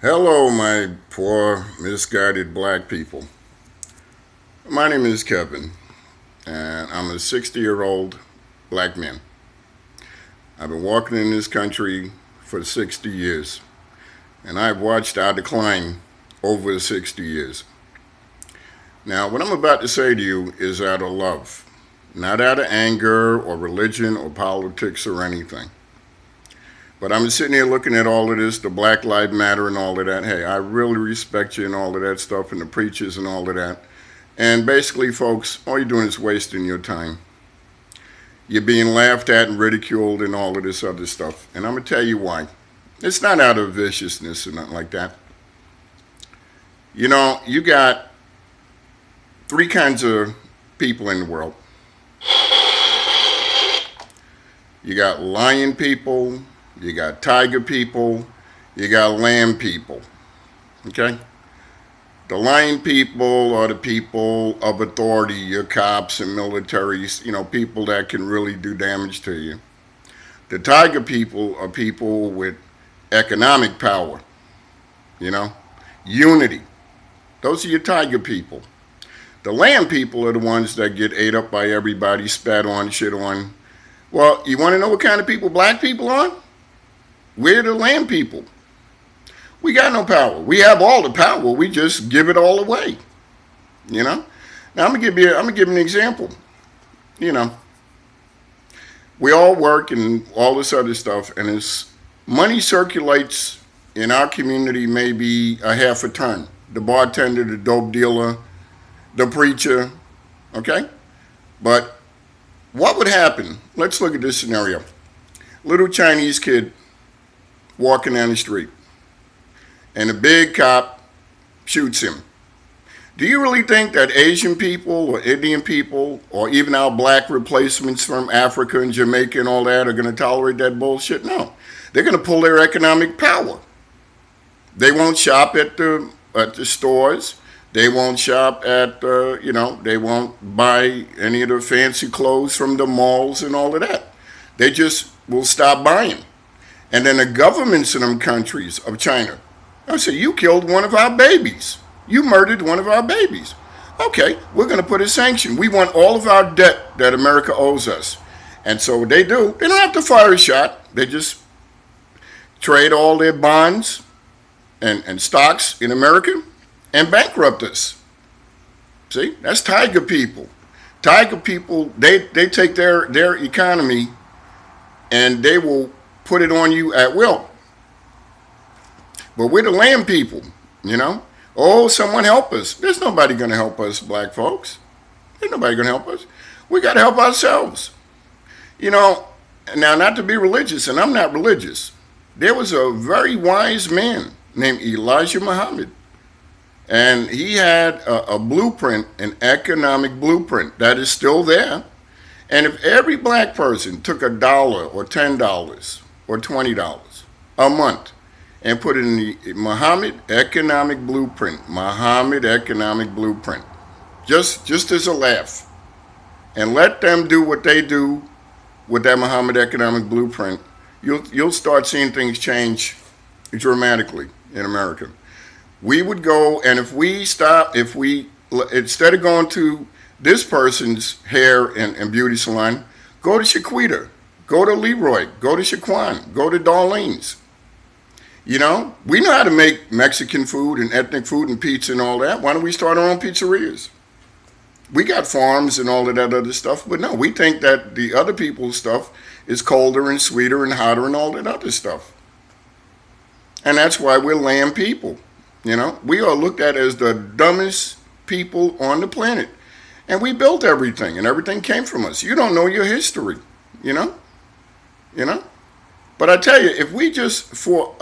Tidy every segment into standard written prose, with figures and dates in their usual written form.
Hello, my poor, misguided black people. My name is Kevin, and I'm a 60-year-old black man. I've been walking in this country for 60 years, and I've watched our decline over 60 years. Now, what I'm about to say to you is out of love, not out of anger or religion or politics or anything. But I'm sitting here looking at all of this, the Black Lives Matter and all of that. Hey, I really respect you and all of that stuff and the preachers and all of that. And basically, folks, all you're doing is wasting your time. You're being laughed at and ridiculed and all of this other stuff. And I'm going to tell you why. It's not out of viciousness or nothing like that. You know, you got three kinds of people in the world. You got lion people, you got tiger people, you got lamb people. Okay? The lion people are the people of authority, your cops and militaries, people that can really do damage to you. The tiger people are people with economic power, unity. Those are your tiger people. The lamb people are the ones that get ate up by everybody, spat on, shit on. Well, you want to know what kind of people black people are? We're the lamb people. We got no power. We have all the power. We just give it all away. Now I'm gonna give an example. You know, we all work and all this other stuff, and as money circulates in our community, maybe a half a ton. The bartender, the dope dealer, the preacher, okay? But what would happen? Let's look at this scenario. Little Chinese kid walking down the street, and a big cop shoots him. Do you really think that Asian people or Indian people or even our black replacements from Africa and Jamaica and all that are going to tolerate that bullshit? No. They're going to pull their economic power. They won't shop at the stores. They won't shop at, they won't buy any of the fancy clothes from the malls and all of that. They just will stop buying. And then the governments in them countries of China, I say, you killed one of our babies. You murdered one of our babies. Okay, we're going to put a sanction. We want all of our debt that America owes us. And so what they do, they don't have to fire a shot. They just trade all their bonds and stocks in America and bankrupt us. See, that's tiger people. Tiger people, they take their economy and they will put it on you at will. But we're the lamb people, Oh, someone help us. There's nobody going to help us, black folks. There's nobody going to help us. We got to help ourselves. Now, not to be religious, and I'm not religious, there was a very wise man named Elijah Muhammad. And he had a blueprint, an economic blueprint that is still there. And if every black person took $1 or $10 or $20 a month and put it in the Muhammad Economic Blueprint, just as a laugh, and let them do what they do with that Muhammad Economic Blueprint, you'll start seeing things change dramatically in America. We would go, and if we instead of going to this person's hair and beauty salon, go to Shaquita, go to Leroy, go to Shaquan, go to Darlene's. We know how to make Mexican food and ethnic food and pizza and all that. Why don't we start our own pizzerias? We got farms and all of that other stuff, but no, we think that the other people's stuff is colder and sweeter and hotter and all that other stuff. And that's why we're lamb people. We are looked at as the dumbest people on the planet. And we built everything, and everything came from us. You don't know your history, you know? But I tell you, if we just for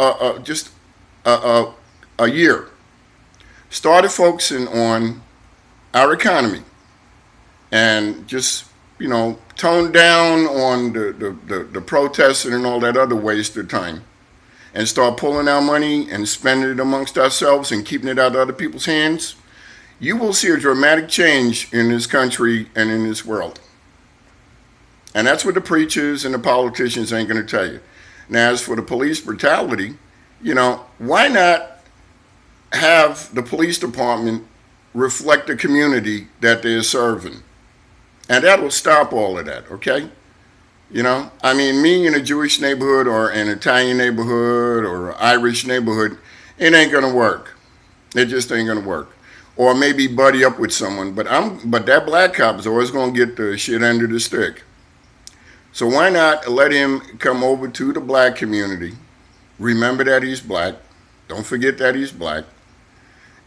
a year started focusing on our economy and just tone down on the protesting and all that other waste of time, and start pulling our money and spending it amongst ourselves and keeping it out of other people's hands, you will see a dramatic change in this country and in this world. And that's what the preachers and the politicians ain't going to tell you. Now, as for the police brutality, why not have the police department reflect the community that they're serving. And that will stop all of that, okay? You know, I mean, me in a Jewish neighborhood or an Italian neighborhood or Irish neighborhood, it ain't gonna work. It just ain't gonna work. Or maybe buddy up with someone, but that black cop is always gonna get the shit under the stick. So why not let him come over to the black community? Remember that he's black. Don't forget that he's black.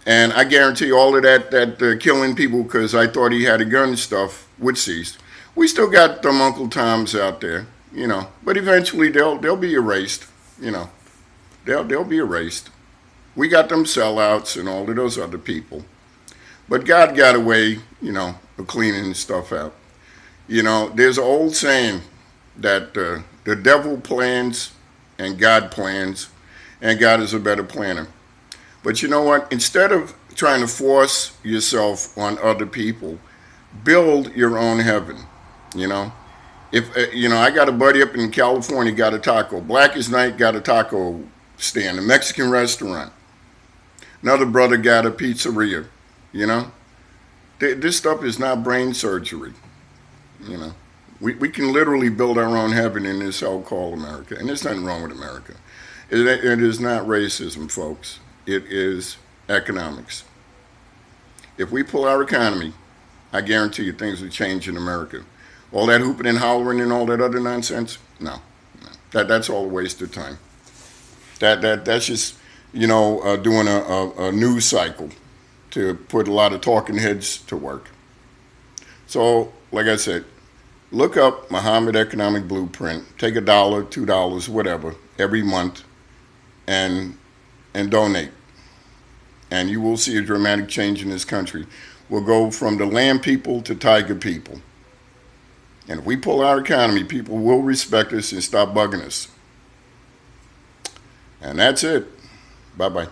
And I guarantee all of that killing people because I thought he had a gun stuff would cease. We still got them Uncle Toms out there, you know, but eventually they'll be erased, you know. They'll be erased. We got them sellouts and all of those other people. But God got a way, you know, of cleaning stuff out. You know, there's an old saying that the devil plans and God plans, and God is a better planner. But you know what? Instead of trying to force yourself on other people, build your own heaven. You know, if you know, I got a buddy up in California got a taco. Blackest Night got a taco stand, a Mexican restaurant. Another brother got a pizzeria. You know, this stuff is not brain surgery. You know, we can literally build our own heaven in this so-called America, and there's nothing wrong with America. It is not racism, folks. It is economics. If we pull our economy, I guarantee you things will change in America. All that hooping and hollering and all that other nonsense, no. That's all a waste of time. That's just, you know, doing a news cycle to put a lot of talking heads to work. So, like I said, look up Muhammad Economic Blueprint. Take $1, $2, whatever, every month, and donate. And you will see a dramatic change in this country. We'll go from the land people to tiger people. And if we pull our economy, people will respect us and stop bugging us. And that's it. Bye-bye.